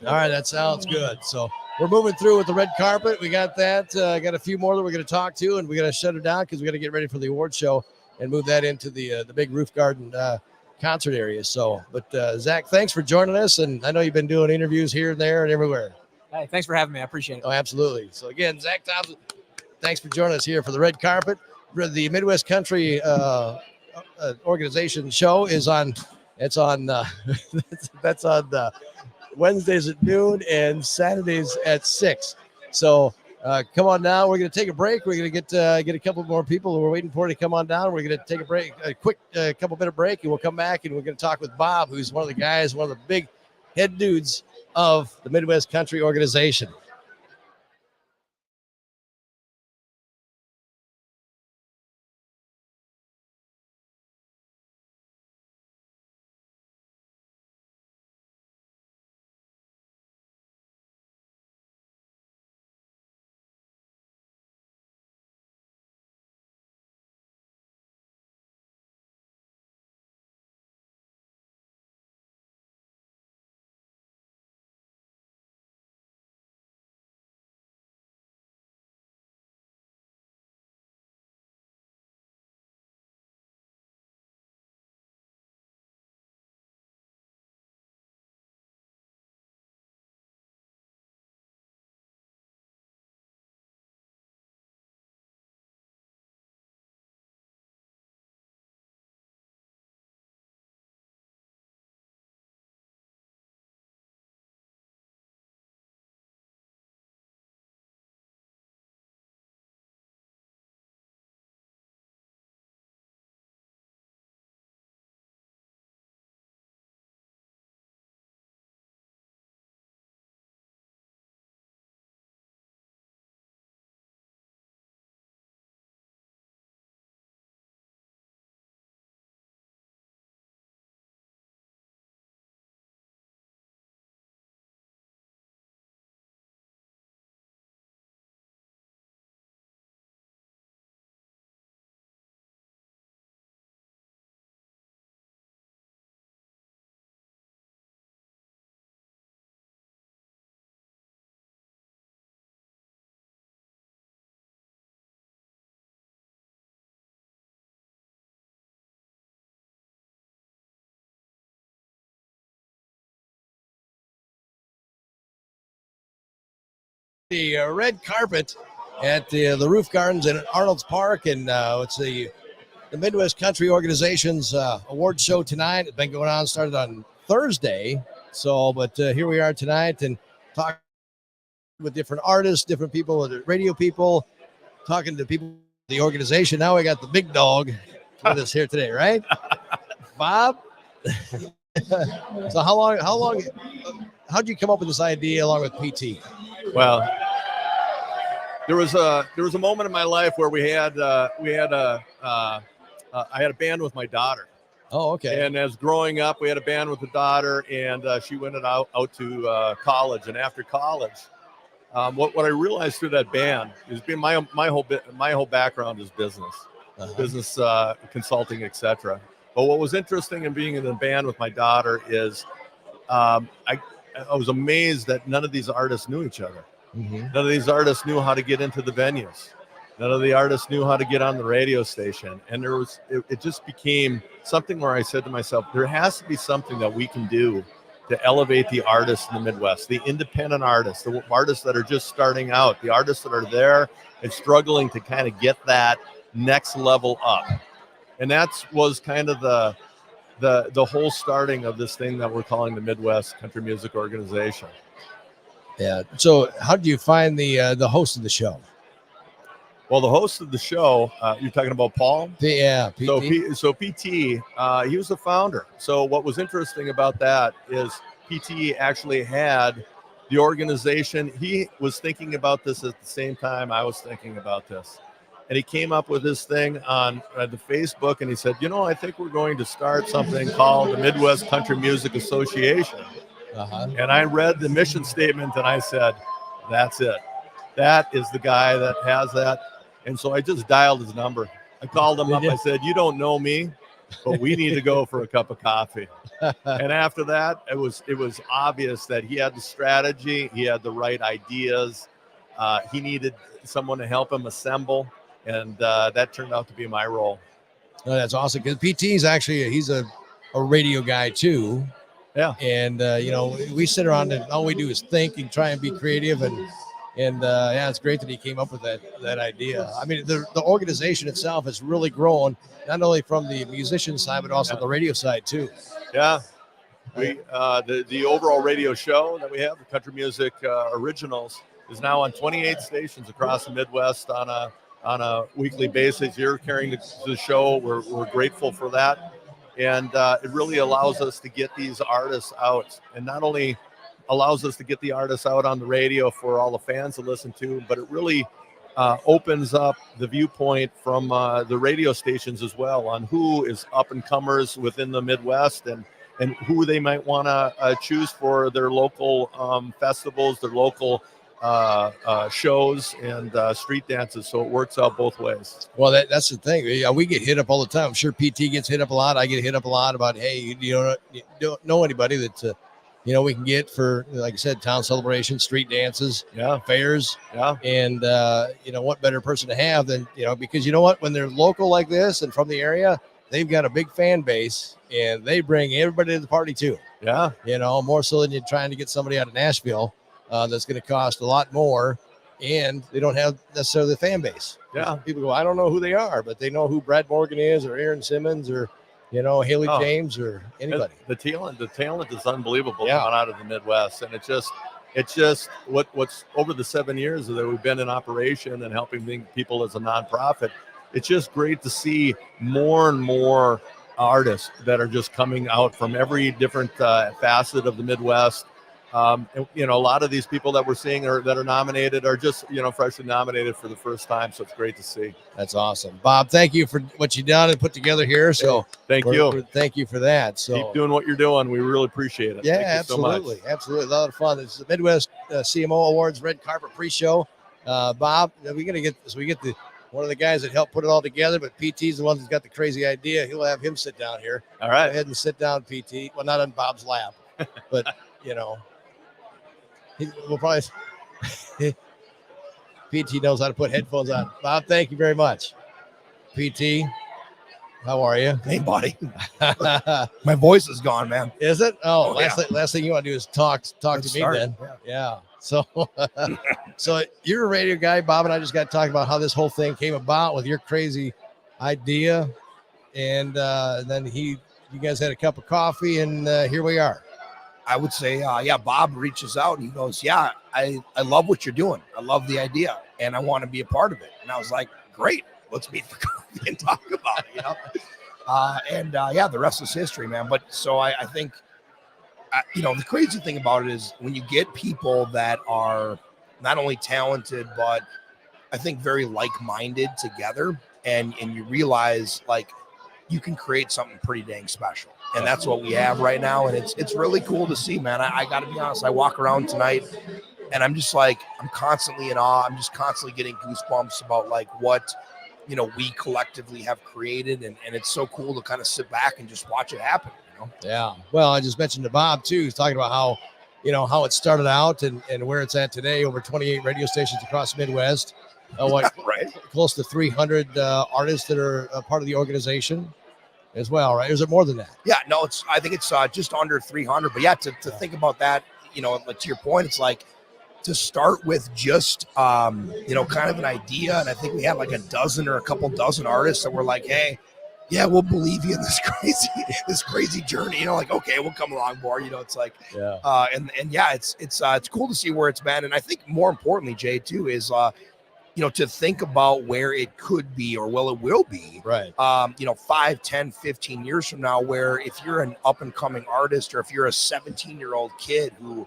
All right, that sounds good. So we're moving through with the red carpet. We got that. Got a few more that we're going to talk to, and we got to shut it down because we got to get ready for the award show and move that into the big roof garden concert area. So, but Zach, thanks for joining us, and I know you've been doing interviews here and there and everywhere. Hey, thanks for having me. I appreciate it. Oh, absolutely. So again, Zach Thompson, thanks for joining us here for the red carpet. The Midwest Country organization show is on. It's on. That's on Wednesdays at noon and Saturdays at 6. So come on down. We're going to take a break. We're going to get a couple more people who are waiting for it to come on down. We're going to take a break, a quick couple minute break, and we'll come back and we're going to talk with Bob, who's one of the guys, one of the big head dudes of the Midwest Country organization. The red carpet at the Roof Gardens in Arnold's Park, and it's the Midwest Country Organization's award show tonight. It's been going on, started on Thursday. So, but here we are tonight and talking with different artists, different people, radio people, talking to people, the organization. Now we got the big dog with us here today, right? Bob. So how'd you come up with this idea along with PT? Well, there was a moment in my life where I had a band with my daughter. Oh, okay. And as growing up, we had a band with the daughter, and she went out to college. And after college, what I realized through that band is being my whole background is business, business consulting, etc. But what was interesting in being in the band with my daughter is I was amazed that none of these artists knew each other. Mm-hmm. None of these artists knew how to get into the venues. None of the artists knew how to get on the radio station. And it just became something where I said to myself, there has to be something that we can do to elevate the artists in the Midwest, the independent artists, the artists that are just starting out, the artists that are there and struggling to kind of get that next level up. And that was kind of the whole starting of this thing that we're calling the Midwest Country Music Organization. Yeah. So how did you find the host of the show? Well, the host of the show, you're talking about Paul? Yeah, PT. So PT, he was the founder. So what was interesting about that is PT actually had the organization. He was thinking about this at the same time I was thinking about this. And he came up with this thing on the Facebook, and he said, I think we're going to start something called the Midwest Country Music Association. And I read the mission statement and I said, that's it. That is the guy that has that. And so I just dialed his number. I called him up. I said, you don't know me, but we need to go for a cup of coffee. And after that, it was obvious that he had the strategy. He had the right ideas. He needed someone to help him assemble. And that turned out to be my role. Oh, that's awesome. Because PT is actually, he's a radio guy too. Yeah. And, we sit around and all we do is think and try and be creative. And it's great that he came up with that idea. I mean, the organization itself has really grown, not only from the musician side, but also the radio side too. Yeah. We the overall radio show that we have, the Country Music Originals, is now on 28 stations across the Midwest on a weekly basis. You're carrying the show. We're grateful for that. And it really allows us to get these artists out, and not only allows us to get the artists out on the radio for all the fans to listen to, but it really opens up the viewpoint from the radio stations as well on who is up and comers within the Midwest and who they might want to choose for their local festivals, their local shows and street dances. So it works out both ways. Well, that's the thing. Yeah, we get hit up all the time. I'm sure PT gets hit up a lot. I get hit up a lot about, hey, you don't know anybody that, we can get for, like I said, town celebrations, street dances, fairs. Yeah. And, what better person to have than, because you know what, when they're local like this and from the area, they've got a big fan base and they bring everybody to the party too. Yeah. More so than you're trying to get somebody out of Nashville. That's going to cost a lot more, and they don't have necessarily the fan base. Yeah, people go, I don't know who they are, but they know who Brad Morgan is, or Aaron Simmons, or Haley James, or anybody. The talent is unbelievable coming out of the Midwest, and it's just what's over the 7 years that we've been in operation and helping people as a nonprofit. It's just great to see more and more artists that are just coming out from every different facet of the Midwest. A lot of these people that we're seeing that are nominated are just, freshly nominated for the first time. So it's great to see. That's awesome. Bob, thank you for what you've done and put together here. So thank you. Thank you for that. So keep doing what you're doing. We really appreciate it. Yeah, thank absolutely. You so much. Absolutely. A lot of fun. It's the Midwest CMO Awards Red Carpet Pre-Show. Bob, we get one of the guys that helped put it all together, but PT's the one who's got the crazy idea. He'll have him sit down here. All right. Go ahead and sit down, PT. Well, not on Bob's lap, but, we'll probably PT knows how to put headphones on. Bob, thank you very much. PT, how are you? Hey, buddy. My voice is gone, man. Is it? Oh, last thing you want to do is talk to me then. Yeah. So so you're a radio guy. Bob and I just got talking about how this whole thing came about with your crazy idea, and then you guys had a cup of coffee, and here we are. I would say, Bob reaches out and he goes, I love what you're doing. I love the idea and I want to be a part of it. And I was like, great, let's meet for coffee and talk about it, the rest is history, man. But so I think, the crazy thing about it is when you get people that are not only talented, but I think very like-minded together and you realize like you can create something pretty dang special. And that's what we have right now. And it's really cool to see, man. I got to be honest. I walk around tonight and I'm just like, I'm constantly in awe. I'm just constantly getting goosebumps about like what, we collectively have created. And it's so cool to kind of sit back and just watch it happen. Yeah. Well, I just mentioned to Bob too. He's talking about how, how it started out and where it's at today, over 28 radio stations across the Midwest. Right. Close to 300 artists that are a part of the organization as well, right? Or is it more than that? Yeah, no, I think it's just under 300. But to think about that, to your point, it's like to start with just, kind of an idea. And I think we had like a dozen or a couple dozen artists that were like, hey, yeah, we'll believe you in this crazy journey. Like, okay, we'll come along board. It's like, it's cool to see where it's been. And I think more importantly, Jay, too, is, to think about where it could be or it will be, right? 5, 10, 15 years from now, where if you're an up and coming artist or if you're a 17-year-old kid who,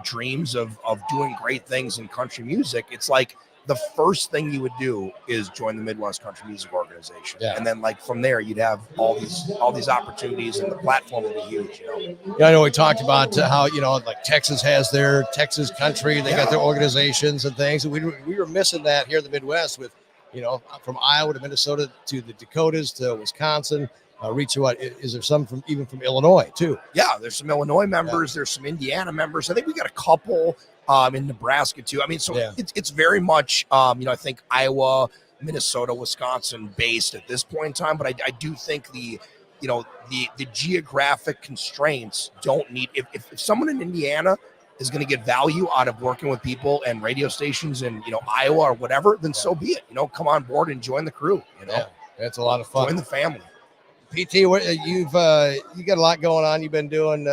dreams of doing great things in country music, it's like the first thing you would do is join the Midwest Country Music Organization. Yeah. And then like from there, you'd have all these opportunities, and the platform would be huge, you know? Yeah, I know we talked about how, like Texas has their Texas Country. They got their Yeah. organizations and things. And we were missing that here in the Midwest with, from Iowa to Minnesota to the Dakotas to Wisconsin. Reach what is there some from Illinois too? Yeah, there's some Illinois members. There's some Indiana members. I think we got a couple in Nebraska too. I mean, so it's very much, I think Iowa, Minnesota, Wisconsin based at this point in time. But I do think the geographic constraints don't need, if someone in Indiana is going to get value out of working with people and radio stations in, Iowa or whatever, then so be it. Come on board and join the crew. That's a lot of fun. Join the family. PT, what you got a lot going on. You've been doing.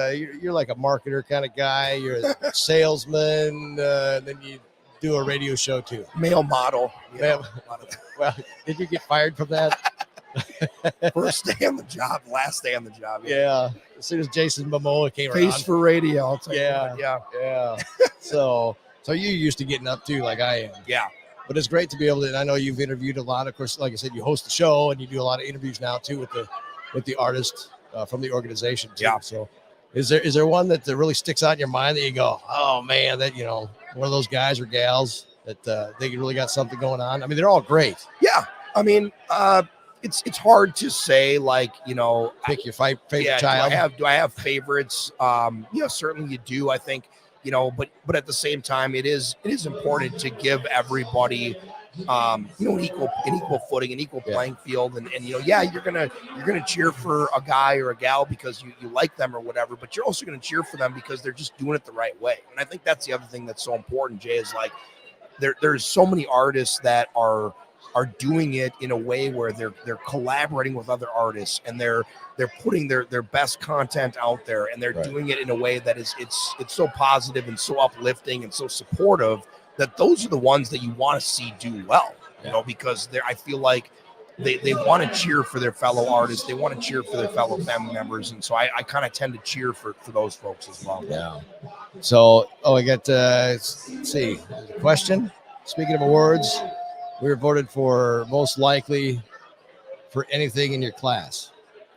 You're like a marketer kind of guy. You're a salesman. Then you do a radio show too. Male model. Well, did you get fired from that? First day on the job, last day on the job. Yeah. As soon as Jason Momoa came around. Face for radio. I'll tell you Yeah. that. Yeah. So you're used to getting up too, like I am. Yeah. But it's great to be able to. And I know you've interviewed a lot. Of course, like I said, you host the show and you do a lot of interviews now too with the artists from the organization too. Yeah. So is there one that really sticks out in your mind that you go, oh man, that one of those guys or gals that they really got something going on? I mean, they're all great. Yeah. I mean, it's hard to say, like, pick your favorite child. Do I have favorites? Certainly you do. I think, but at the same time, it is important to give everybody, an equal footing, an equal playing field. And you're gonna cheer for a guy or a gal because you like them or whatever, but you're also gonna cheer for them because they're just doing it the right way. And I think that's the other thing that's so important, Jay, is like there's so many artists that are doing it in a way where they're collaborating with other artists, and they're putting their best content out there, and they're doing it in a way that is it's so positive and so uplifting and so supportive, that those are the ones that you want to see do well, because I feel like they want to cheer for their fellow artists, they want to cheer for their fellow family members, and so I kind of tend to cheer for those folks as well. Yeah. So I got let's see, a question. Speaking of awards, we were voted for most likely for anything in your class.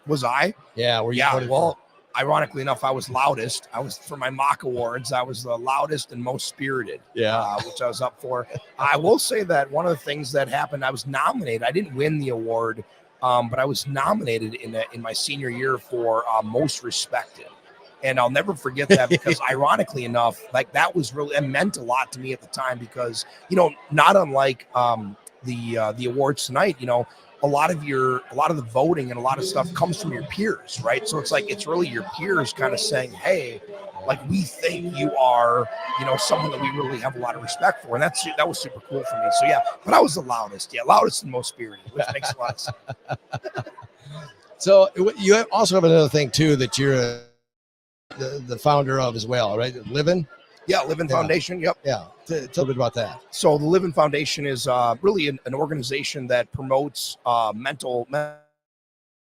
Was I? Yeah. Were you? Yeah. Well, ironically enough, I was loudest. I was, for my mock awards, I was the loudest and most spirited. Yeah. Which I was up for. I will say that one of the things that happened, I was nominated. I didn't win the award, but I was nominated in my senior year for most respected. And I'll never forget that because ironically enough, like that was really, it meant a lot to me at the time because, not unlike the awards tonight, a lot of the voting and a lot of stuff comes from your peers, right? So it's like, it's really your peers kind of saying, hey, like, we think you are, someone that we really have a lot of respect for. And that was super cool for me. So yeah, but I was the loudest. Yeah. Loudest and most spirited, which makes a lot of sense. So you also have another thing too, that you're the founder of as well, right? Livin'? Yeah, Livin' Foundation. Yep. Yeah. Tell a bit about that. So the Livin' Foundation is really an organization that promotes mental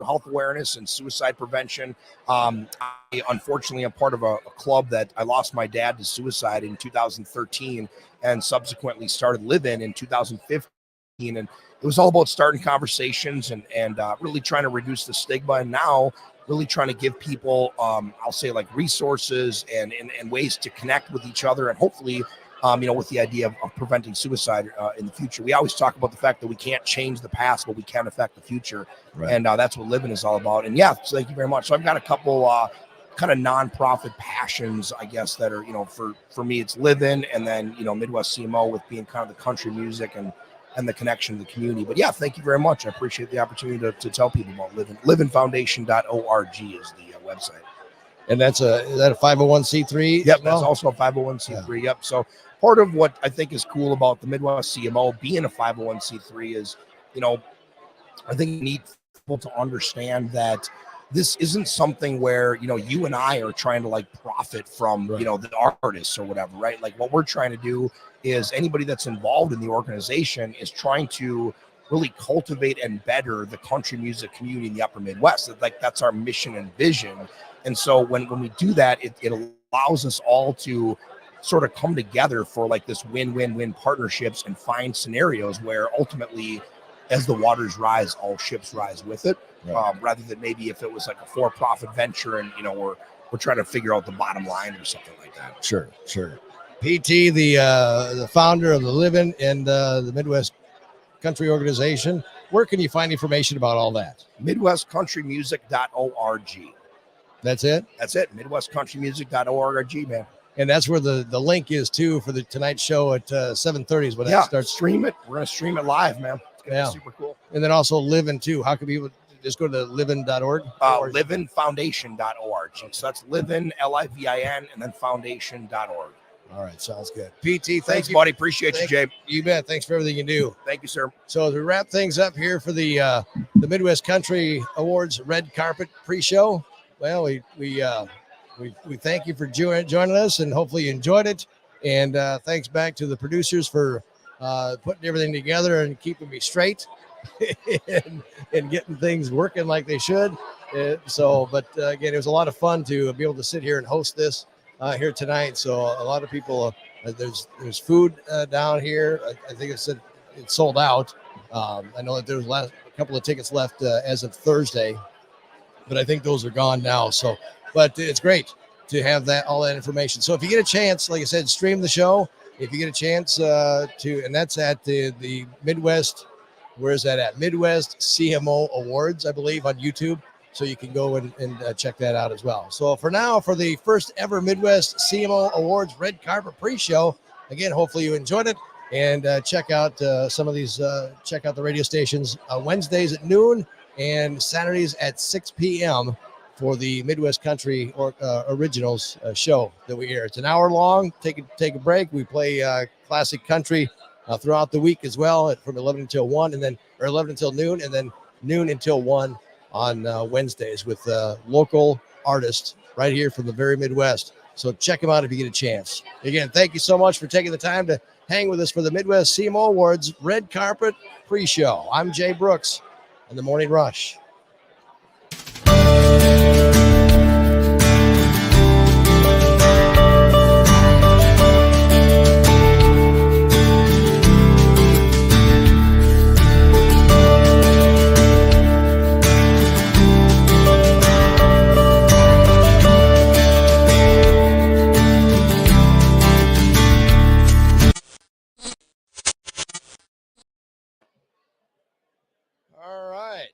health awareness and suicide prevention. I unfortunately am part of a club that I lost my dad to suicide in 2013 and subsequently started Livin' in 2015. And it was all about starting conversations and really trying to reduce the stigma. And now really trying to give people, I'll say, like, resources and ways to connect with each other, and hopefully, with the idea of preventing suicide in the future. We always talk about the fact that we can't change the past, but we can affect the future. Right. And that's what Livin' is all about. And yeah, so thank you very much. So I've got a couple kind of nonprofit passions, I guess, that are, for me, it's Livin', and then, Midwest CMO with being kind of the country music and the connection to the community. But yeah, thank you very much. I appreciate the opportunity to tell people about Livin'. Livinfoundation.org is the website. And is that a 501c3? Yep, that's also a 501c3. Yeah. Yep. So part of what I think is cool about the Midwest CMO being a 501c3 is, I think you need people to understand that this isn't something where, you and I are trying to like profit from, the artists or whatever, right? Like what we're trying to do is anybody that's involved in the organization is trying to really cultivate and better the country music community in the upper Midwest. Like that's our mission and vision. And so when we do that, it allows us all to sort of come together for like this win-win-win partnerships and find scenarios where ultimately, as the waters rise, all ships rise with it. Right. Rather than maybe if it was like a for-profit venture and we're trying to figure out the bottom line or something like that. Sure. PT, the founder of the Living and the Midwest Country Organization. Where can you find information about all that? MidwestCountryMusic.org. That's it? That's it. MidwestCountryMusic.org, man. And that's where the link is too for the tonight's show at 7:30 is when that starts. Stream it. We're gonna stream it live, man. It's gonna be super cool. And then also Living too. How can people just go to livin.org? Livinfoundation.org. So that's Livin, Livin, and then foundation.org. All right, sounds good. PT, Thanks, you, buddy. Appreciate you, Jay. You bet. Thanks for everything you do. Thank you, sir. So as we wrap things up here for the Midwest Country Awards red carpet pre-show, well, we thank you for joining us, and hopefully you enjoyed it. And thanks back to the producers for putting everything together and keeping me straight and getting things working like they should. But again, it was a lot of fun to be able to sit here and host this here tonight. So a lot of people, there's food down here. I think it's sold out. I know that there's a couple of tickets left as of Thursday, but I think those are gone now. So, but it's great to have all that information. So if you get a chance, like I said, stream the show. If you get a chance and that's at the Midwest, where is that at? Midwest CMO Awards, I believe, on YouTube. So you can go and check that out as well. So for now, for the first ever Midwest CMO Awards red carpet pre-show, again, hopefully you enjoyed it, and check out some of these, check out the radio stations Wednesdays at noon and Saturdays at 6 p.m. for the Midwest Country Originals show that we air. It's an hour long. Take a break. We play classic country throughout the week as well, from 11 until 1, and then 11 until noon, and then noon until 1 on Wednesdays with local artists right here from the very Midwest. So check them out if you get a chance. Again, thank you so much for taking the time to hang with us for the Midwest CMO Awards red carpet pre-show. I'm J.Brooks in the Morning Rush. All right.